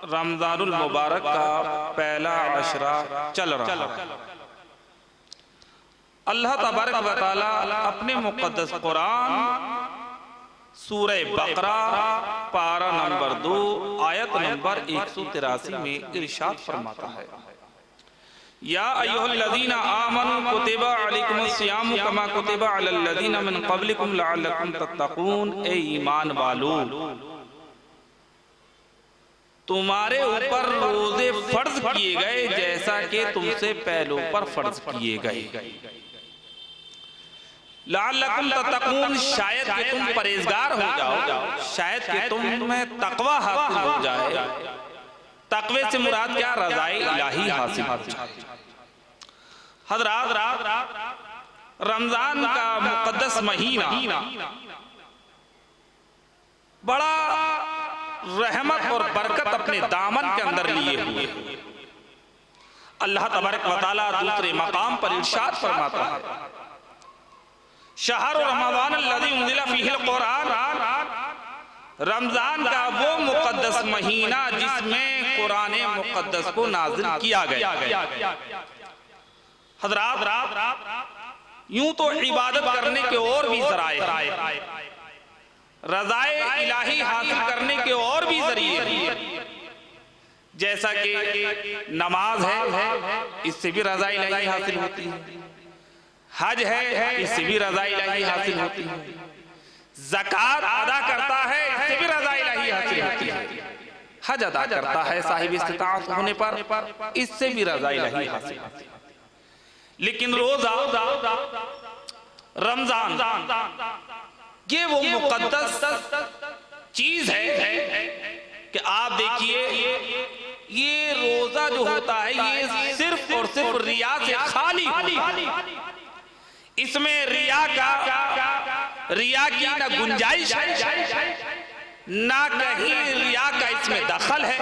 रमजानुल मुबारक का पहला अशरा चल रहा है। अल्लाह तबारक व तआला अपने मुक़द्दस कुरान सूरह बकरा पारा नंबर 2 आयत नंबर 183 में इरशाद फरमाता है, या अय्युहल्लज़ीना आमनू कुतिबा अलैकुमुस सियामु कमा कुतिबा अलल्लज़ीना मिन क़ब्लिकुम लअल्लकुम तत्तक़ून। ए ईमान वालो, तुम्हारे ऊपर रोजे फर्ज किए गए जैसा कि तुमसे पहलों पर फर्ज किए गए। लअल्लकुम तत्तक़ून, शायद कि तुम परहेजगार हो जाओ, शायद कि तुम में तकवा हासिल हो जाए। तकवे से मुराद क्या? रज़ाए इलाही हासिल हो जाए। हज़रात, रमजान का मुक़द्दस महीना बड़ा रहमत और बरकत अपने दामन के अंदर लिए हुए। अल्लाह तबारक व तआला दूसरे मकाम पर इरशाद फरमाता है, शहर रमज़ान अल्लज़ी उन्ज़िला फ़ीहिल क़ुरान, रमजान का वो मुक़द्दस महीना जिसमें कुरान मुक़द्दस को नाज़िल किया गया। हज़रात, यूं तो इबादत करने के और भी ज़राए, रज़ाए इलाही हासिल करने के और भी जरिए, जैसा कि नमाज है, इससे भी रज़ाए इलाही हासिल होती है। हज है, इससे भी रज़ाए इलाही हासिल होती है। ज़कात अदा करता है, इससे भी रज़ाए इलाही हासिल होती है। हज अदा करता है साहिब इस्तिताअत होने पर, इससे भी रज़ाए इलाही हासिल होती है। लेकिन रोजा, रमजान, ये वो मुक़द्दस चीज है कि आप देखिए, ये रोजा जो होता है ये सिर्फ और सिर्फ रिया से खाली है। इसमें रिया की ना गुंजाइश है, ना कहीं रिया का इसमें दखल है,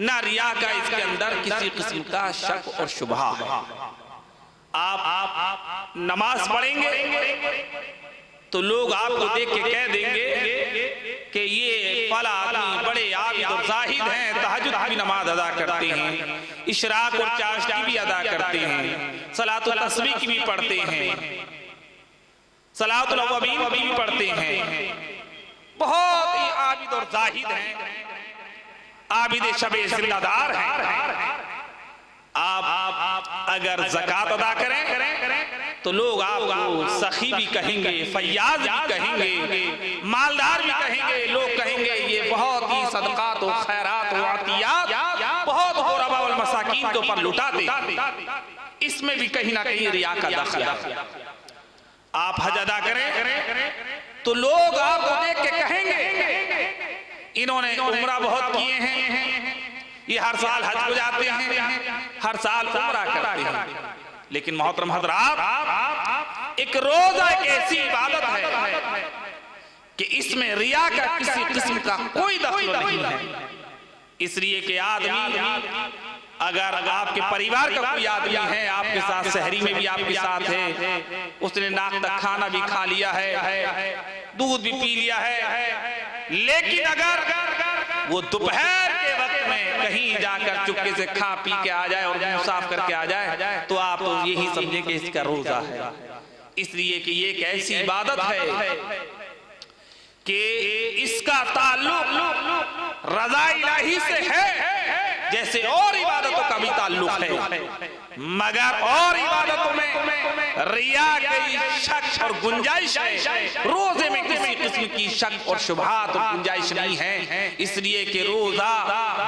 ना रिया का इसके अंदर किसी किस्म का शक और शुबहा है। आप नमाज पढ़ेंगे तो लोग आपको देख के कह देंगे कि ये फला आदमी बड़े आबिद और ज़ाहिद हैं, तहज्जुद की नमाज अदा करते हैं, इशराक और चाशनी भी अदा करते हैं, सलातुल तस्बीह की भी पढ़ते हैं, सलातुल अव्वाबीन भी पढ़ते हैं, बहुत ही आबिद और ज़ाहिद हैं, आबिद शबे जिम्मेदार हैं। आप अगर ज़कात अदा करें तो लोग आपको सखी भी कहेंगे, फयाज भी कहेंगे, मालदार भी कहेंगे। लोग कहेंगे ये बहुत ही सदक़ात और खैरात और अतियात बहुत गुरबा वल मसाकीन के ऊपर लुटाते। इसमें भी कहीं ना कहीं रिया का दखल है। आप हज अदा करें तो लोग आपको देख के कहेंगे इन्होंने उम्रा बहुत किए हैं, ये हर साल हज को जाते हैं, हर साल उम्रा करते हैं। लेकिन मोहतरम हज़रात, एक रोजा एक ऐसी इबादत है कि इसमें रिया का किसी किस्म का कोई दखल नहीं है। इसलिए कि आदमी, अगर आपके परिवार का कोई आदमी है आपके साथ, सहरी में भी आपके साथ है, उसने नाक तक खाना भी खा लिया है, दूध भी पी लिया है, लेकिन अगर वो दोपहर के वक्त में कहीं जाकर चुपके से खा पी के आ जाए और मुंह साफ करके आ जाए तो आप तो यही समझे कि इसका रोजा है। इसलिए कि ये एक ऐसी इबादत है कि इसका ताल्लुक रज़ा इलाही से है, जैसे और इबादतों का भी ताल्लुक है, मगर और इबादतों में रिया की शक और गुंजाइश है, रोजे में किसी किस्म की शक और शुबहात और गुंजाइश नहीं है। इसलिए कि रोजा,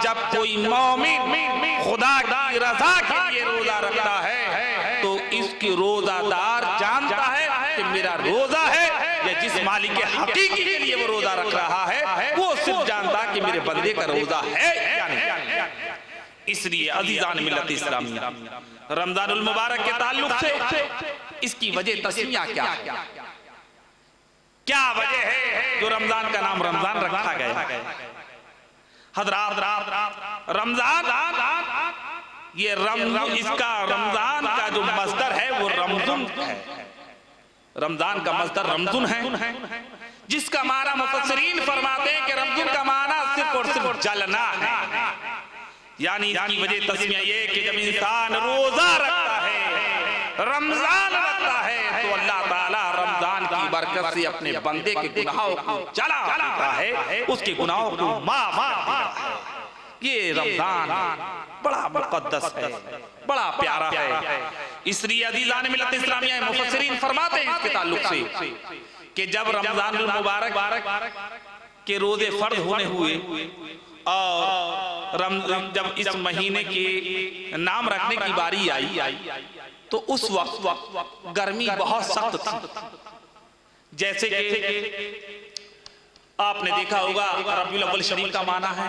जब कोई मोमिन खुदा की रजा के लिए रोजा रखता है तो इसकी रोजादार जानता है कि मेरा रोजा है, या जिस मालिक हकीकी के लिए वो रोजा रख रहा है वो सिर्फ जानता कि मेरे बंदे का रोजा है या नहीं। इसलिए अजीजान मिल्लत इस्लामिया, रमजानुल मुबारक के ताल्लुक से इसकी वजह तस्मिया क्या है, क्या वजह है जो रमजान का नाम रमजान रखा गया। हज़रात, रमजान ये इसका रमजान का जो मस्दर है वो रमजुन है। रमजान का मस्दर रमजुन है, जिसका माना मुफस्सिरीन फरमाते हैं कि रमजुन का माना सिर्फ और सिर्फ जलना है। यानी इसकी वजह तस्मीया ये कि जब इंसान रोजा रखता है, रमजान रखता है, तो अल्लाह ताला रमजान की बरकत से अपने बंदे के गुनाहों को जला देता है, उसके गुनाहों को माफ करता है। ये रमजान बड़ा मुकद्दस है, बड़ा प्यारा है। इसलिए अज़ीज़ान मिल्लत इस्लामिया मुफस्सिरीन फरमाते हैं इसके ताल्लुक से कि जब रमजानुल मुबारक के रोजे फर्ज होने हुए और जब इस महीने के नाम रखने की बारी आई तो उस वक्त गर्मी बहुत सख्त थी। जैसे कि आपने देखा होगा रबीउल अव्वल शरीफ का माना है,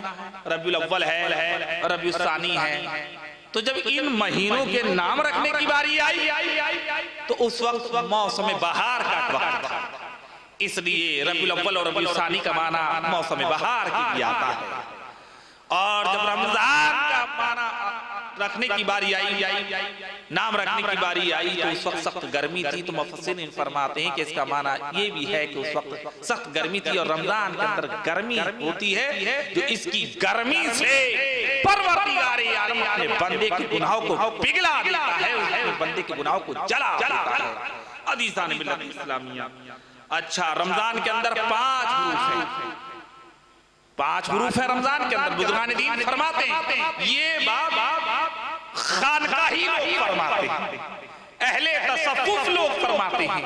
रबीउल अव्वल है, रबीउल सानी है। तो जब इन महीनों के नाम रखने की बारी आई तो उस वक्त मौसम बहार का वक्त था। इसलिए रबीउल अव्वल और रबीउल सानी का माना मौसम बहार की आता है। और जब रमजान का माना रखने की बारी आई, नाम रखने की बारी आई, तो उस वक्त सख्त गर्मी थी। तो मुफस्सिरीन फरमाते हैं कि इसका माना ये भी है कि उस वक्त सख्त गर्मी थी और रमजान के अंदर गर्मी होती है जो इसकी गर्मी से परवरदिगार आलम अपने बंदे के गुनाहों को पिघला देता है, उसके बंदे के गुनाहों को जला देता है। अज़ीज़ान मिल्लत इस्लामिया, अच्छा रमजान के अंदर 5 हरूफ हैं, 5 हरूफ है रमजान के अंदर। बुजुर्गान दीन फरमाते हैं, ये बात खानकाही लोग फरमाते हैं, अहले तसव्वुफ लोग फरमाते हैं,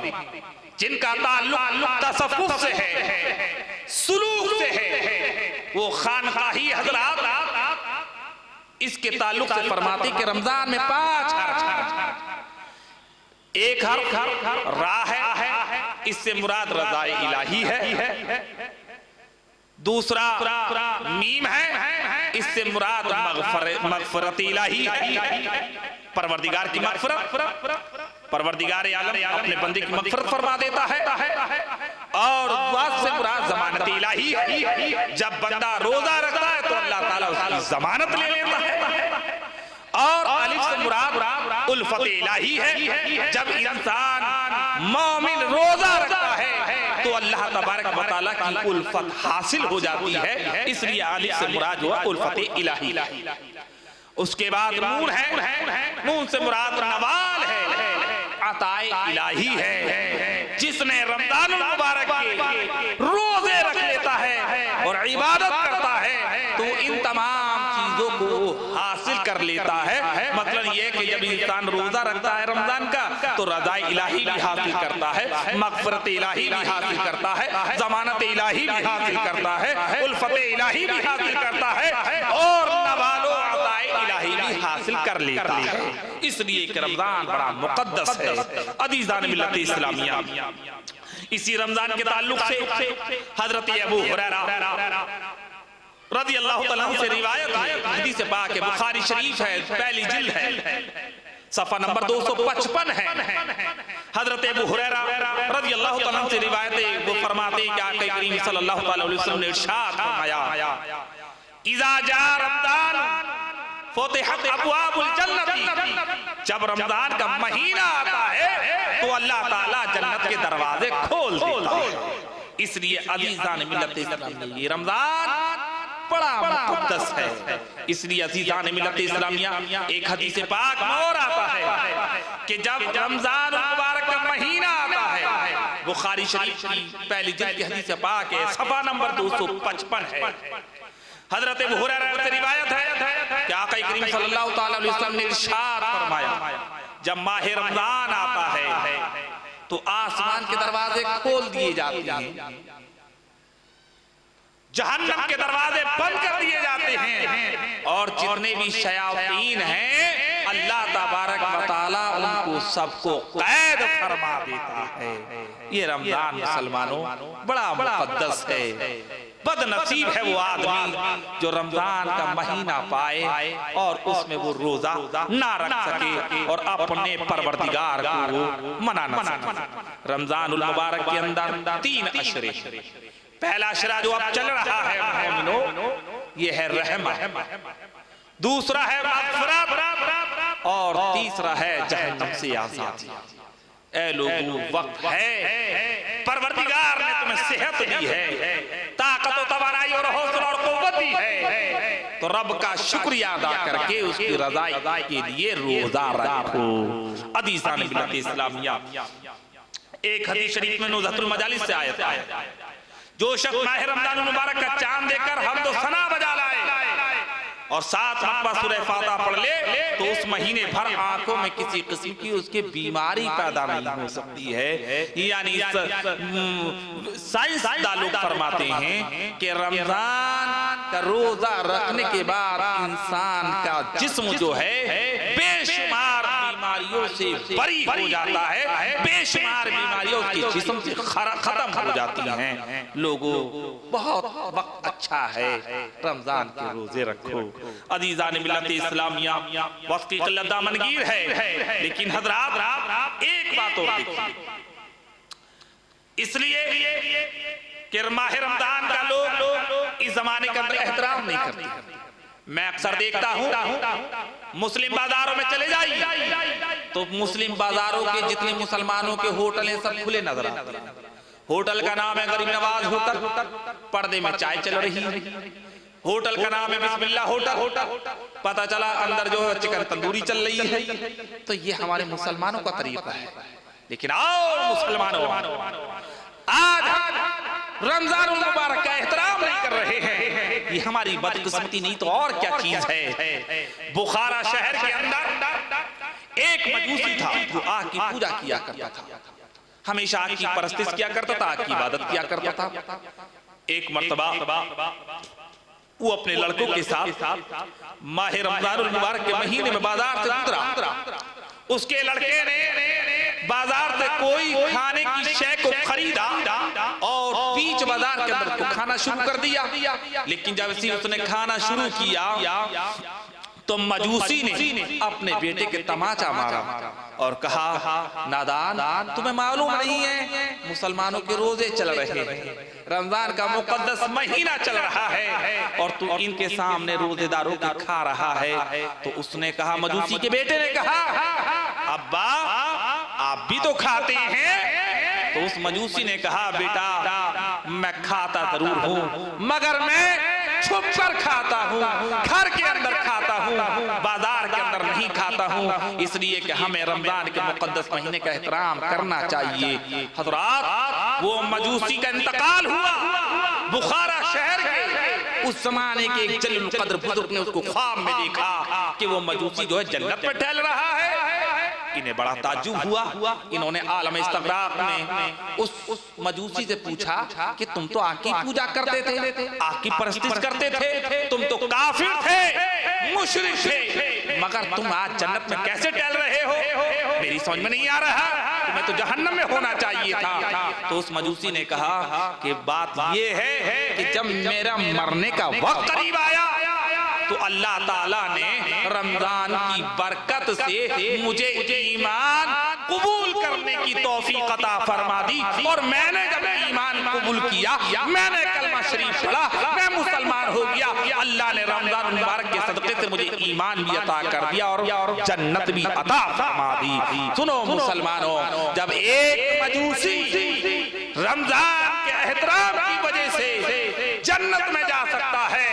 जिनका ताल्लुक तसव्वुफ से है, सुलूक से है, वो खानकाही हजरात इसके ताल्लुक से फरमाते कि रमजान में 5 हर्फ हैं। एक हर्फ रा है, इससे मुराद रज़ाए इलाही है। दूसरा मीम है, इससे मुराद मग़फ़िरत इलाही है, परवरदिगार की मग़फ़िरत, परवरदिगार आलम अपने बंदे की मग़फ़िरत फरमा देता है। और वास से मुराद ज़मानत इलाही है, जब बंदा रोजा रखता है तो अल्लाह ताला उसकी ज़मानत ले लेता है। और अलिफ से मुराद उल्फत इलाही है, जब इंसान मोमिन रोजा रखता है तो अल्लाह तबारक व तआला की उल्फत हासिल हो जाती है। इसलिए अलिफ से मुराद हुआ उल्फत इलाही। उसके बाद नून है, नून से मुराद नवाल है, अताए इलाही है। जिसने रमजानुल मुबारक के रोजे रख लेता है और इबादत करता है तो इन तमाम चीजों को हासिल कर लेता है। मतलब ये कि जब इंसान रोजा रखता है रमजान का तो रज़ाए इलाही भी हासिल करता है, मग़फ़िरत इलाही भी हासिल करता है, ज़मानत इलाही भी हासिल करता है, उल्फत इलाही भी हासिल करता है और नवालो अताए इलाही भी हासिल कर लेता है। इसलिए कि रमजान बड़ा मुक़द्दस है। अज़ीज़ान मिल्लत इस्लामिया, इसी रमजान के ताल्लुक से हजरत अबू हुरैरा रज़ी अल्लाह तआला अन्हु से रिवायत है, हदीस पाक है, बुखारी शरीफ है, पहली जिल्द है, सफ़ा नंबर 255 है। हजरत अबू हुरैरा रज़ी अल्लाह तआला अन्हु से रिवायत है, वो फरमाते हैं कि आका करीम सल्लल्लाहु अलैहि वसल्लम ने इरशाद फरमाया, इज़ा जा रमज़ान फुतिहत अबवाबुल जन्नती, जब रमजान का महीना आता है तो अल्लाह ताला जन्नत के दरवाजे खोल देता है। इसलिए अज़ीज़ान मिल्लत इस्लामिया, ये रमजान बड़ा मुक़द्दस है। इसलिए अज़ीज़ान मिल्लत इस्लामिया, एक हदीस पाक में और आता है कि जब रमजान मुबारक का महीना आता है, बुखारी शरीफ की पहली जिल्द की हदीस पाक है, सफ़ा नंबर 255 है। हजरत अबू हुरैरा से रिवायत है कि आका करीम सल्लल्लाहु अलैहि वसल्लम ने इरशाद फरमाया, जब माह रमजान आता है तो आसमान के दरवाजे खोल दिए जाते हैं, जहन्नम के दरवाजे बंद कर दिए जाते हैं और जितने भी शयातीन हैं अल्लाह तबारक व तआला उनको सबको कैद फरमा देता है। ये रमजान मुसलमानों बड़ा मुक़द्दस है। बदनसीब है वो आदमी जो रमजान का महीना पाए और उसमें वो रोजा ना रख सके और अपने परवरदिगार को मना न सके। रमजानुल मुबारक के अंदर 3 अशरे, पहला अशरा जो अब चल रहा है मोमिनो, ये है रहमत, दूसरा है मग़फ़िरत और तीसरा है जहन्नम से आज़ादी। ऐ लोगों, वक्त है, परवरदिगार ने तुम्हें सेहत दी है, ताकत और तवानाई और हौसला और क़ुव्वत तो रब का शुक्रिया अदा करके उसकी रज़ाई के लिए रोजा रखो। अज़ीज़ान मिल्लत इस्लामिया, एक हदीस शरीफ में नुज़हतुल मजालिस से आयत है, जो शख्स माह रमजान मुबारक का चांद देखकर हम तो सना बजा लाए और 7 मरतबा सूरह फातिहा पढ़ ले तो उस महीने भर आंखों में किसी किस्म की उसके बीमारी पैदा नहीं हो सकती है। यानी साइंसदान लोग फरमाते हैं कि रमजान का रोजा रखने के बाद इंसान का जिस्म जो है बेशुमार बीमारियों से बरी हो जाता है, बेशुमार बीमारियां उसके जिस्म से खत्म हो जाती हैं। लोगों, बहुत वक्त अच्छा है, रमजान के रोजे रखो। अज़ीज़ान मिल्लत इस्लामिया, वक्त की क़िल्लत दामनगीर है, लेकिन हज़रात एक बात और देखिए, इसलिए कि माह रमजान का लोग इस जमाने के अंदर एहतराम नहीं करते। मैं अक्सर देखता हूँ मुस्लिम बाजारों में चले जाइए तो मुस्लिम बाजारों के जितने मुसलमानों के होटल हैं सब खुले नजर आते हैं। होटल का नाम है गरीब नवाज होटल, पर्दे में चाय चल रही है। होटल का नाम है बिस्मिल्लाह होटल, पता चला अंदर जो है चिकन तंदूरी चल रही है। तो ये हमारे मुसलमानों का तरीका है। लेकिन आओ मुसलमानों, आज रमजान मुबारक का एहतराम नहीं कर रहे हैं। ये हमारी बदकिस्मती नहीं तो और क्या चीज है। बुखारा शहर के अंदर एक मजूसी था जो आग की पूजा किया करता था, हमेशा आग की परस्तिश किया करता था, आग की इबादत किया करता था। एक मर्तबा वो अपने लड़कों के साथ माह रमजान मुबारक के महीने में बाजार से गुजरा। उसके लड़के ने बाजार से कोई खाने की शय को खरीदा और बीच बाजार के अंदर को खाना शुरू कर दिया। लेकिन जब उसने खाना शुरू किया तो मजूसी ने अपने बेटे के तमाचा मारा और कहा, नादान, तुम्हें मालूम नहीं है मुसलमानों के रोजे चल रहे हैं, रमजान का मुकद्दस महीना चल रहा है और तू इनके सामने रोजेदारों के खा रहा है। तो उसने कहा, मजूसी के बेटे ने कहा, अब्बा आप भी तो खाते हैं। तो उस मजूसी ने कहा, बेटा मैं खाता जरूर हूँ मगर मैं छुप कर खाता हूँ, घर के अंदर खाता हूँ, बाजार के अंदर नहीं खाता हूँ, इसलिए कि हमें रमजान के मुकद्दस महीने का एहतराम करना चाहिए। हज़रात, वो मजूसी का इंतकाल हुआ बुखारा शहर के उस जमाने के एक जलील कद्र बुजुर्ग ने उसको ख्वाब में देखा कि वो मजूसी जो है जन्नत में टहल रहा है। इन्हें बड़ा ताज्जुब हुआ। इन्होंने आलम इस्तग़राक़ में उस मजूसी से पूछा कि तुम तो आग की पूजा करते थे, आग की परस्तिश करते थे, तुम तो काफिर थे, मुशरिक थे, मगर तुम आज जन्नत में कैसे टहल रहे हो? मेरी समझ में नहीं आ रहा, तुम्हें तो जहन्नम में होना चाहिए था। तो उस मजूसी ने कहा कि बात ये है कि जब मेरा मरने का वक्त करीब आया तो अल्लाह ताला ने रमजान की बरकत से मुझे ईमान कबूल करने की तौफीक अता फरमा दी और मैंने जब ईमान कबूल किया, मैंने कलमा शरीफ पढ़ा, मैं मुसलमान हो गया। अल्लाह ने रमजान मुबारक के सदक़े से मुझे ईमान भी अता कर दिया और जन्नत भी अता फरमा दी। सुनो मुसलमानों, जब एक मजूसी रमजान के एहतराम की वजह से जन्नत में जा सकता है,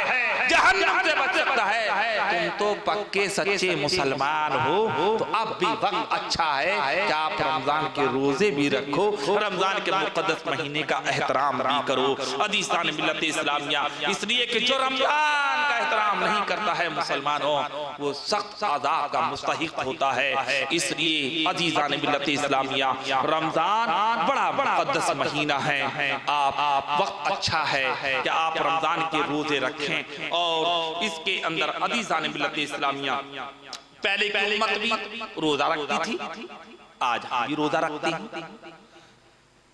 जहन्नम से बच सकता है, तुम तो पक्के सच्चे मुसलमान हो। तो अब भी वक्त अच्छा है कि आप रमजान के रोजे भी रखो, रमजान के मुकद्दस महीने का एहतराम भी करो। अज़ीज़ान मिल्लत इस्लामिया, इसलिए कि जो रमजान का एहतराम नहीं करता है मुसलमानों, वो सख्त अज़ाब का मुस्तहिक होता है। इसलिए अज़ीज़ान मिल्लत इस्लामिया, रमजान बड़ा मुकद्दस महीना है। आप वक्त अच्छा है कि आप रमजान के रोजे रखें और इसके अंदर अज़ीज़ान मिल्लत इस्लामिया, पहले की उम्मत भी रोजा रखती थी, आज भी रोजा रखती है।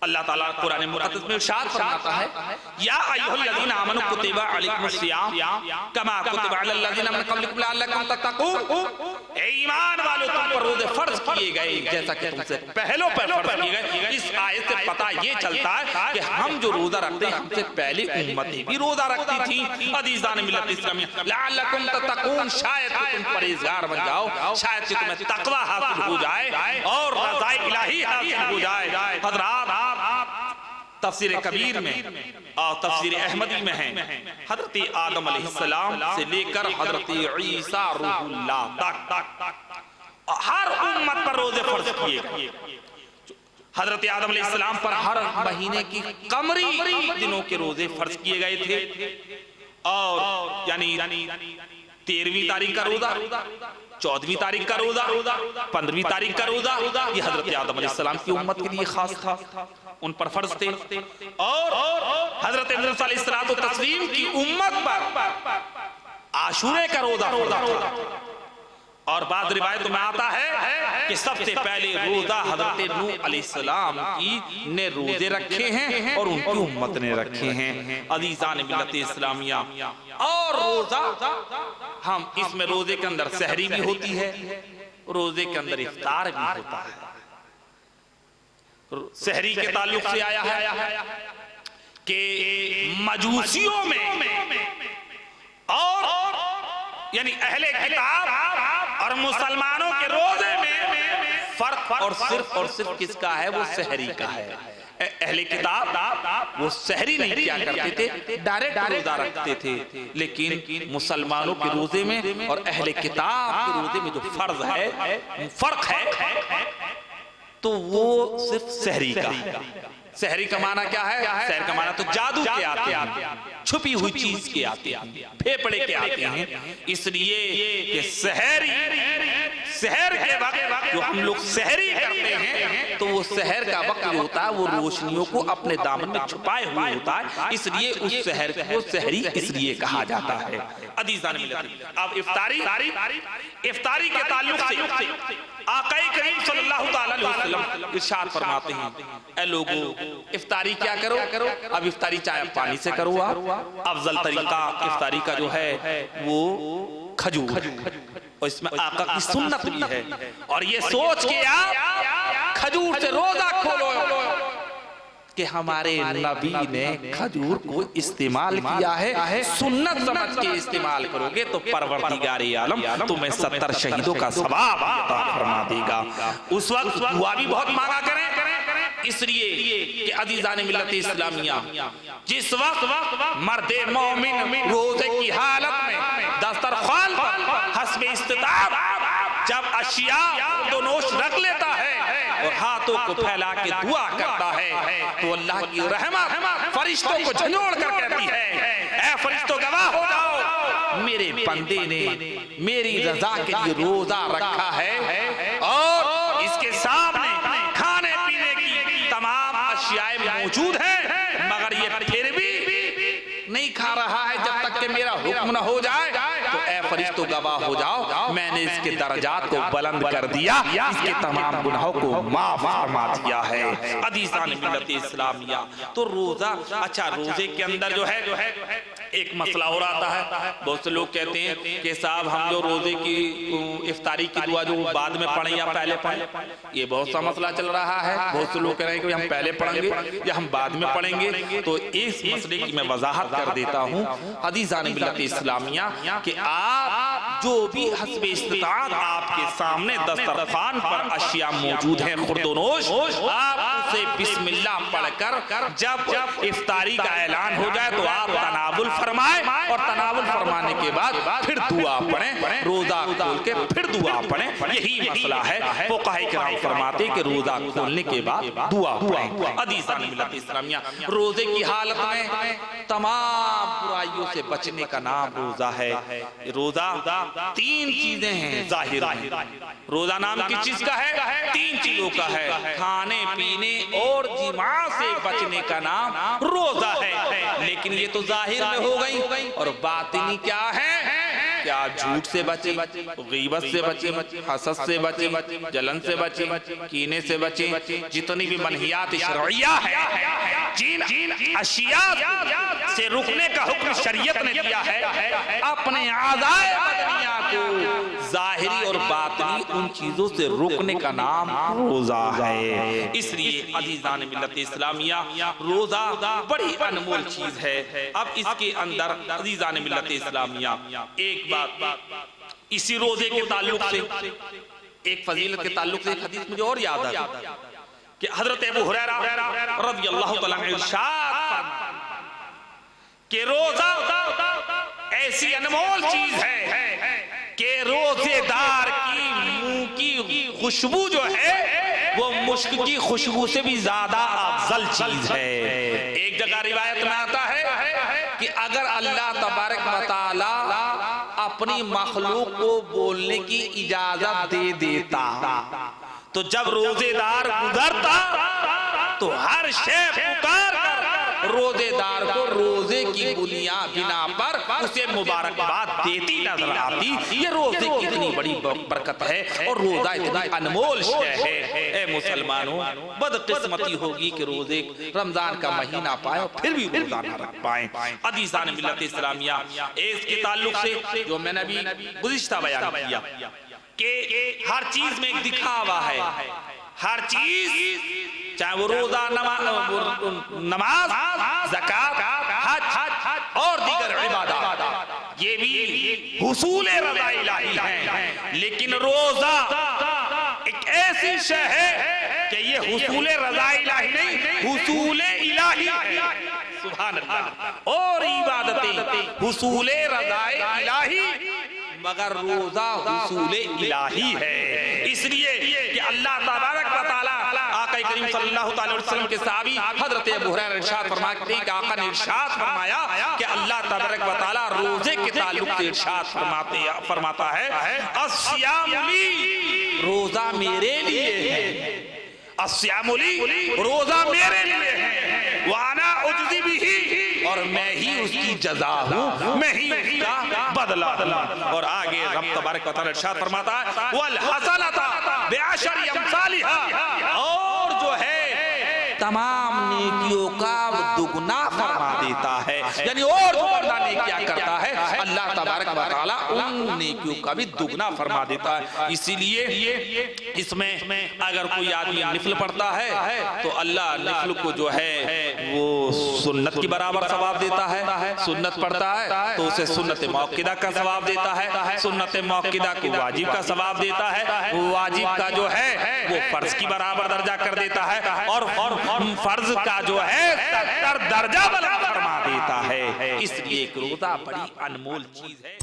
अल्लाह ताला कुरान मुक़द्दस में इरशाद फरमाता है, या अय्युहल्लज़ीना आमनू कुतिबा अलैकुमुस्सियाम कमा कुतिबा अलल लज़ीना मिन क़ब्लिकुम लअल्लकुम तत्तक़ून। ए ईमान वालों, तुम पर रोजे फर्ज किए गए जैसा कि तुमसे पहलों पर फर्ज किए गए। इस आयत से पता ये चलता है कि हम जो रोजा रखते हैं, हमसे पहले उम्मतें भी रोजा रखती थी। अज़ीज़ान मिल्लत इस्लामिया, लअल्लकुम तत्तक़ून, शायद तुम परहेज़गार बन जाओ, शायद तुम्हें तक़वा हासिल हो जाए और रज़ाए इलाही हासिल हो जाए। हज़रात, तफसीर कबीर में और तफसीर अहमदी में है, हजरत आदम अलैहिस्सलाम से लेकर हजरत ईसा रूहुल्लाह तक हर उम्मत पर रोजे फर्ज किए गए। हजरत आदम अलैहिस्सलाम पर हर महीने की कमरी दिनों के रोजे फर्ज किए गए थे, और यानी 13वीं तारीख का रोजा, 14वीं तारीख का रोजा, 15वीं तारीख का रोजा, ये हजरत आदम अलैहिस्सलाम की उम्मत के लिए खास था, उन पर फर्ज थे। और हजरत मूसा अलैहिस्सलाम की उम्मत पर आशूरे का रोजा फर्ज था। और बाद रिवायतों में आता है कि सबसे पहले रोजा हजरत नूह अलैहिस्सलाम की ने रोजे रखे हैं और उनकी उम्मत ने रखे हैं। अजीजान मिल्लत इस्लामिया, और रोजा हम इसमें रोजे के अंदर सहरी भी होती है, रोजे के अंदर इफ्तार भी होता है। सहरी के ताल्लुक से आया है कि मजूसियों में और यानी अहले किताब और मुसलमानों के रोजे में फर्क और सिर्फ किसका है, वो सहरी का है। अहले किताब वो सहरी नहीं किया करते थे, डायरेक्ट रोजा रखते थे, लेकिन मुसलमानों के रोजे में और अहले किताब के रोजे में जो फर्ज है, फर्क है, तो वो सिर्फ सहरी का है। सहरी का माना क्या है? सहर का माना तो जादू के आते हैं, छुपी हुई चीज के आते हैं, फेफड़े के आते हैं। इसलिए कि सहर के वक्त जो हम लोग सहरी करते हैं, तो वो सहर का वक्त जो होता है वो रोशनियों को अपने दामन में छुपाए हुए होता है, इसलिए उस सहर को सहरी इसलिए कहा जाता है। अजीज़ान मिल्लत, अब इफ्तारी के ताल्लुक से आक़ाए करीम सल्लल्लाहु अलैहि वसल्लम इरशाद फरमाते हैं, ऐ लोगों इफ्तारी क्या करो, अब इफ्तारी चाहे पानी से करो, आप अफजल तरीका इफ्तारी का जो है वो खजूर, और इसमें आका की सुन्नत भी है। और ये सोच के आप खजूर से रोजा खोलो कि हमारे नबी ने खजूर को इस्तेमाल किया है, सुन्नत समझ के इस्तेमाल करोगे तो परवरदिगारे आलम तुम्हें 70 शहीदों का सवाब अता फरमा देगा। उस वक्त दुआ भी बहुत मांगा करें, इसलिए कि अजीज़ान मिल्लत इस्लामिया, जिस वक्त मर्दे मोमिन रोजे की हालत में दस्तरखान पर हस्बे इस्तिताअत जब अशिया तो नोश रख लेता है और हाथों को फैला के दुआ करता है, तो अल्लाह की रहमत फरिश्तों को झंझोड़ कर कहती है, ऐ फरिश्तों गवाह हो जाओ, मेरे बंदे ने मेरी रजा के लिए रोजा रखा है और इसके सामने खाने पीने की तमाम अशियाएं मौजूद है, मगर ये फिर भी नहीं खा रहा है जब तक कि मेरा हुक्म न हो जाए, तो ऐ फरिश्तों गवाह हो जाओ, मैंने इसके दर्जात को बुलंद कर दिया, इसके तमाम गुनाहों को माफ फरमा दिया है। अजीज़ान मिल्लत इस्लामिया, तो रोजा, अच्छा रोजे के अंदर जो है एक मसला हो रहा है, बहुत से लोग कहते हैं कि साहब हम जो रोजे की इफ्तारी की दुआ जो बाद में पढ़ें या पहले पढ़ें, ये बहुत सा मसला चल रहा है। बहुत से लोग कह रहे हैं कि हम पहले पढ़ेंगे या हम बाद में पढ़ेंगे, तो इस मसले की मैं वजाहत कर देता हूँ अज़ीज़ान मिल्लत इस्लामिया कि आप जो भी हस्बे इस्तिताअत आपके सामने दस्तरखान पर अशिया मौजूद है खुर्दोनोश, आप उसे बिस्मिल्लाह पढ़कर जब इफ्तारी का ऐलान हो जाए तो आप तनावुल फरमाएं, और तनावुल फरमाने के बाद फिर दुआ पढ़ें, रोजा खोल के फिर दुआ पढ़ें। यही मसला है, फुक़हा किराम फरमाते कि रोजा खोलने के बाद दुआ पढ़ें। अज़ीज़ान मिल्लत इस्लामिया, रोजे की हालत में तमाम बुराइयों से बचने का नाम रोजा है। रोजा 3 चीजें हैं जाहिर में, रोजा नाम किस चीज का है? 3 चीजों का है, खाने पीने और जिमा से बचने का नाम रोजा है। लेकिन ये तो जाहिर में हो गई, और बातिनी क्या है? क्या झूठ से बचे, गीबत से बचे, हसद से बचे, जलन से बचे, कीने से बचे, जितनी भी मनहियात शरइया है, जिन अशिया से रुकने का हुक्म शरीयत ने दिया है, अपने आज़ाए बदनिया को जाहिरी और बातिनी उन चीजों से रोकने का नाम रोजा है। इसलिए अज़ीज़ान मिल्लत इस्लामिया, रोजा बड़ी अनमोल चीज है। अब इसके अंदर अज़ीज़ान मिल्लत इस्लामिया एक बात इसी रोजे के ताल्लुक से, एक फजीलत के ताल्लुक से एक हदीस मुझे और याद आ गई कि हजरत अबू हुरैरा रज़ियल्लाहु तआला अन्हु इरशाद कि रोजा ऐसी अनमोल चीज है कि रोजेदार की मुंह की खुशबू जो है वो मुश्क की खुशबू से भी ज्यादा अफजल चीज है। एक जगह रिवायत में आता है कि अगर अल्लाह तबारक व तआला अपनी मखलूक को बोलने की इजाजत दे देता तो जब रोजेदार गुजरता तो हर शय पुकार कर रोजेदार को रोजे की बिना पर उसे मुबारकबाद देती नजर आती। ये रोजे की इतनी बड़ी बरकत है और रोजा इतनी अनमोल शय है। ए मुसलमानों, बदकिस्मती होगी कि रोजे रमजान का महीना पाए और फिर भी रोजा न रख पाए। अजीज़ान मिल्लत इस्लामिया, इसके ताल्लुक से जो मैंने अभी गुज़िश्ता बयान किया कि हर चीज में एक दिखावा है। हर चीज, चाहे वो रोजा, नमाज, ज़कात, हज और दीगर इबादत, ये भी हुसूल रज़ा इलाही है। लेकिन रोजा एक ऐसी शय है कि ये हुसूल रज़ा इलाही नहीं, हुसूल इलाही है। सुभान अल्लाह। और इबादतें हुसूल रज़ा इलाही, मगर रोजा हुसूल इलाही है। इसलिए कि अल्लाह तबारक व तआला आका करीम सल्लल्लाहु अलैहि वसल्लम के सहाबी हजरत अबू हुरैरा इरशाद फरमाते हैं कि आका ने इरशाद फरमाया कि अल्लाह तबारक व तआला रोजे के ताल्लुक से इरशाद फरमाता है, अस्सियामु ली, रोजा मेरे लिए है। अस्सियामु ली, रोजा मेरे लिए है। व अना उज्ज़ी बिही, और मैं ही उसकी जज़ा हूँ, मैं ही उसका बदला हूँ। और आगे रब तबारक व तआला इरशाद फरमाता है, वल हसनता बिअशरि अमसालिहा, और जो है तमाम नेकियों का दुगना फरमा देता है। यानी और जो बंदा नेकियां करता है अल्लाह तबारक व तआला उन नेकियों का भी दुगना फरमा देता है। इसीलिए इसमें अगर कोई आदमी निफल पढ़ता है तो अल्लाह निफल को जो है वो सुन्नत की बराबर सवाब देता है। सुन्नत पढ़ता है तो उसे सुन्नत मौक़िदा का सवाब देता है, सुन्नत मौक़िदा को वाजिब का सवाब देता है, वाजिब का जो है वो फर्ज की बराबर दर्जा कर देता है, और फर्ज का जो है 70 दर्जा बुलंद फरमा देता है। इसलिए एक रोजा बड़ी अनमोल चीज है।